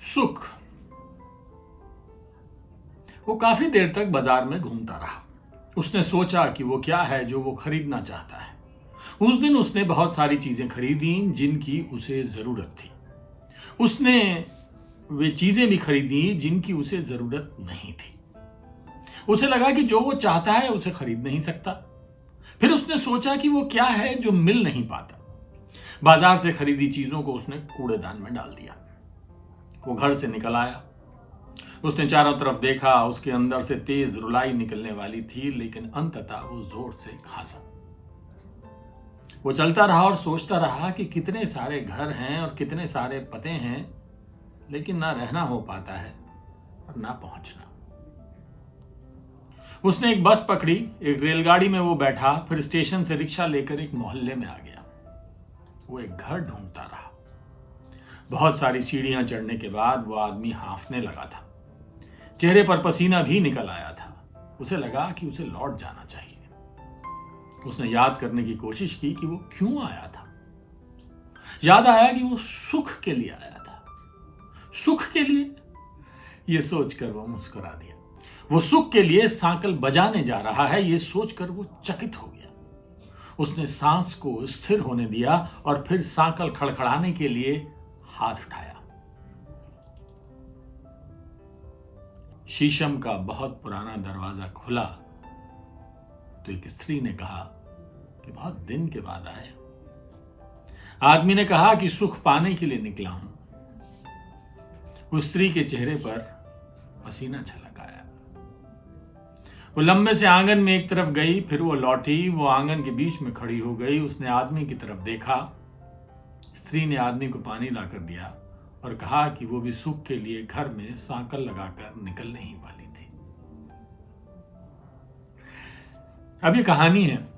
सुख। वो काफी देर तक बाजार में घूमता रहा। उसने सोचा कि वो क्या है जो वो खरीदना चाहता है। उस दिन उसने बहुत सारी चीजें खरीदी जिनकी उसे जरूरत थी। उसने वे चीजें भी खरीदी जिनकी उसे जरूरत नहीं थी। उसे लगा कि जो वो चाहता है उसे खरीद नहीं सकता। फिर उसने सोचा कि वो क्या है जो मिल नहीं पाता। बाजार से खरीदी चीजों को उसने कूड़ेदान में डाल दिया। वो घर से निकल आया। उसने चारों तरफ देखा। उसके अंदर से तेज रुलाई निकलने वाली थी, लेकिन अंततः वो जोर से खांसा। वो चलता रहा और सोचता रहा कि कितने सारे घर हैं और कितने सारे पते हैं, लेकिन ना रहना हो पाता है और ना पहुंचना। उसने एक बस पकड़ी, एक रेलगाड़ी में वो बैठा, फिर स्टेशन से रिक्शा लेकर एक मोहल्ले में आ गया। वो एक घर ढूंढता रहा। बहुत सारी सीढ़ियां चढ़ने के बाद वो आदमी हांफने लगा था। चेहरे पर पसीना भी निकल आया था। उसे लगा कि उसे लौट जाना चाहिए। उसने याद करने की कोशिश की कि वो क्यों आया था। याद आया कि वो सुख के लिए आया था। सुख के लिए? ये सोचकर वो मुस्कुरा दिया। वो सुख के लिए सांकल बजाने जा रहा है, ये सोचकर वो चकित हो गया। उसने सांस को स्थिर होने दिया और फिर सांकल खड़खड़ाने के लिए हाथ उठाया। शीशम का बहुत पुराना दरवाजा खुला तो एक स्त्री ने कहा कि बहुत दिन के बाद आए। आदमी ने कहा कि सुख पाने के लिए निकला हूं। उस स्त्री के चेहरे पर पसीना छलक आया। वो लंबे से आंगन में एक तरफ गई, फिर वो लौटी। वो आंगन के बीच में खड़ी हो गई। उसने आदमी की तरफ देखा। स्त्री ने आदमी को पानी लाकर दिया और कहा कि वो भी सुख के लिए घर में सांकल लगाकर निकलने ही वाली थी। अब ये कहानी है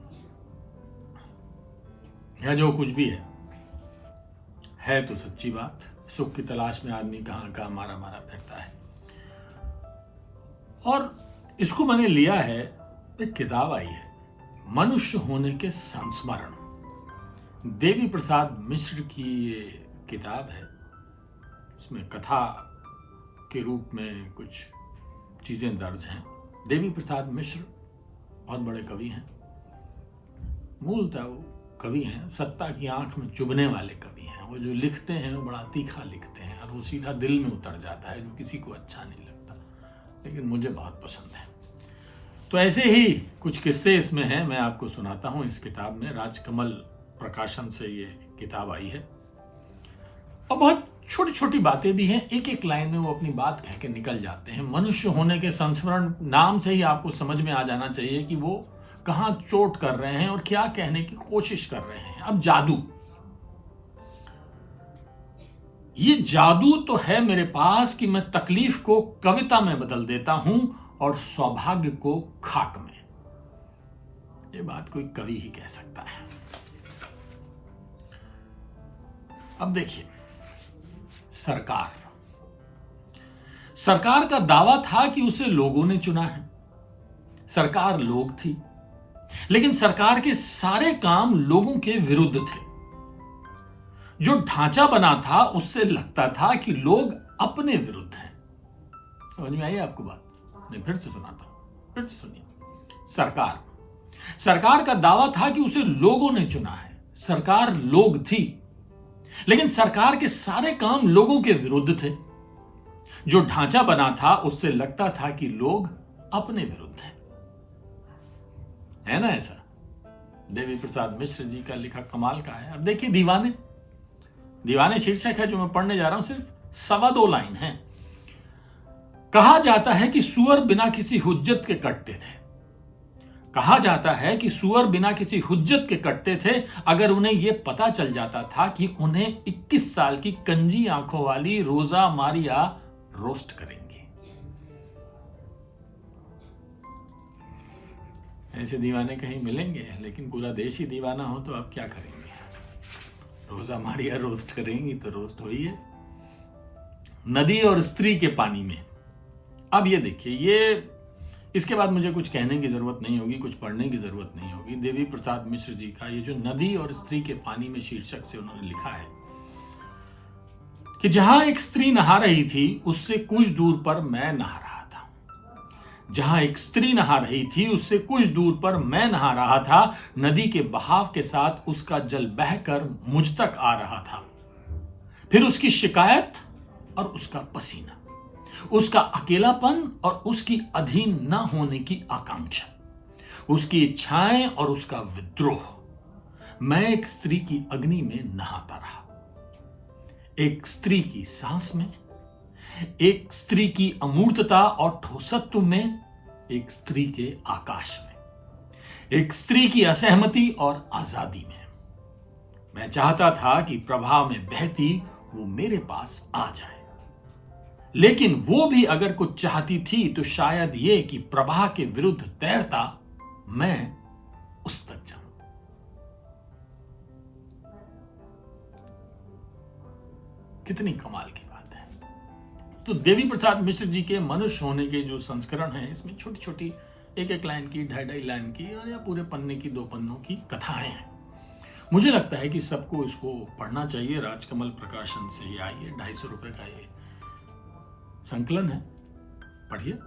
या जो कुछ भी है तो सच्ची बात। सुख की तलाश में आदमी कहां कहां मारा मारा फिरता है। और इसको मैंने लिया है, एक किताब आई है, मनुष्य होने के संस्मरण। देवी प्रसाद मिश्र की ये किताब है। उसमें कथा के रूप में कुछ चीजें दर्ज हैं। देवी प्रसाद मिश्र बहुत बड़े कवि हैं। मूलतः वो कवि हैं, सत्ता की आंख में चुभने वाले कवि हैं। वो जो लिखते हैं वो बड़ा तीखा लिखते हैं और वो सीधा दिल में उतर जाता है, जो किसी को अच्छा नहीं लगता, लेकिन मुझे बहुत पसंद है। तो ऐसे ही कुछ किस्से इसमें हैं, मैं आपको सुनाता हूं। इस किताब में राजकमल प्रकाशन से ये किताब आई है और बहुत छोटी छोटी बातें भी हैं। एक एक लाइन में वो अपनी बात कह के निकल जाते हैं। मनुष्य होने के संस्मरण नाम से ही आपको समझ में आ जाना चाहिए कि वो कहां चोट कर रहे हैं और क्या कहने की कोशिश कर रहे हैं। अब जादू, ये जादू तो है मेरे पास कि मैं तकलीफ को कविता में बदल देता हूं और सौभाग्य को खाक में। ये बात कोई कवि ही कह सकता है। अब देखिए, सरकार का दावा था कि उसे लोगों ने चुना है। सरकार लोग थी, लेकिन सरकार के सारे काम लोगों के विरुद्ध थे। जो ढांचा बना था उससे लगता था कि लोग अपने विरुद्ध हैं। समझ में आई आपको बात? मैं फिर से सुनाता हूं, फिर से सुनिए। सरकार का दावा था कि उसे लोगों ने चुना है। सरकार लोग थी, लेकिन सरकार के सारे काम लोगों के विरुद्ध थे। जो ढांचा बना था उससे लगता था कि लोग अपने विरुद्ध हैं। है ना ऐसा? देवी प्रसाद मिश्र जी का लिखा कमाल का है। अब देखिए, दीवाने शीर्षक है जो मैं पढ़ने जा रहा हूं, सिर्फ 2.25 लाइन है। कहा जाता है कि सुअर बिना किसी हुज्जत के कटते थे। कहा जाता है कि सुअर बिना किसी हुज्जत के कटते थे अगर उन्हें यह पता चल जाता था कि उन्हें 21 साल की कंजी आंखों वाली रोजा मारिया रोस्ट करेंगे। ऐसे दीवाने कहीं मिलेंगे, लेकिन पूरा देश ही दीवाना हो तो आप क्या करेंगे? रोजा मारिया रोस्ट करेंगी तो रोस्ट हुई है। नदी और स्त्री के पानी में। अब ये देखिए, ये इसके बाद मुझे कुछ कहने की जरूरत नहीं होगी, कुछ पढ़ने की जरूरत नहीं होगी। देवी प्रसाद मिश्र जी का ये जो नदी और स्त्री के पानी में शीर्षक से उन्होंने लिखा है कि जहां एक स्त्री नहा रही थी उससे कुछ दूर पर मैं नहा रहा था। जहां एक स्त्री नहा रही थी उससे कुछ दूर पर मैं नहा रहा था। नदी के बहाव के साथ उसका जल बहकर मुझ तक आ रहा था। फिर उसकी शिकायत और उसका पसीना, उसका अकेलापन और उसकी अधीन न होने की आकांक्षा, उसकी इच्छाएं और उसका विद्रोह। मैं एक स्त्री की अग्नि में नहाता रहा, एक स्त्री की सांस में, एक स्त्री की अमूर्तता और ठोसत्व में, एक स्त्री के आकाश में, एक स्त्री की असहमति और आजादी में। मैं चाहता था कि प्रवाह में बहती वो मेरे पास आ जाए, लेकिन वो भी अगर कुछ चाहती थी तो शायद ये कि प्रवाह के विरुद्ध तैरता मैं उस तक जाऊं। कितनी कमाल की बात है। तो देवी प्रसाद मिश्र जी के मनुष्य होने के जो संस्करण हैं, इसमें छोटी छोटी एक एक लाइन की, ढाई ढाई लाइन की और या पूरे पन्ने की, 2 पन्नों की कथाएं हैं। मुझे लगता है कि सबको इसको पढ़ना चाहिए। राजकमल प्रकाशन से ये आई है, 250 रुपए का ये संकलन है, पढ़िए।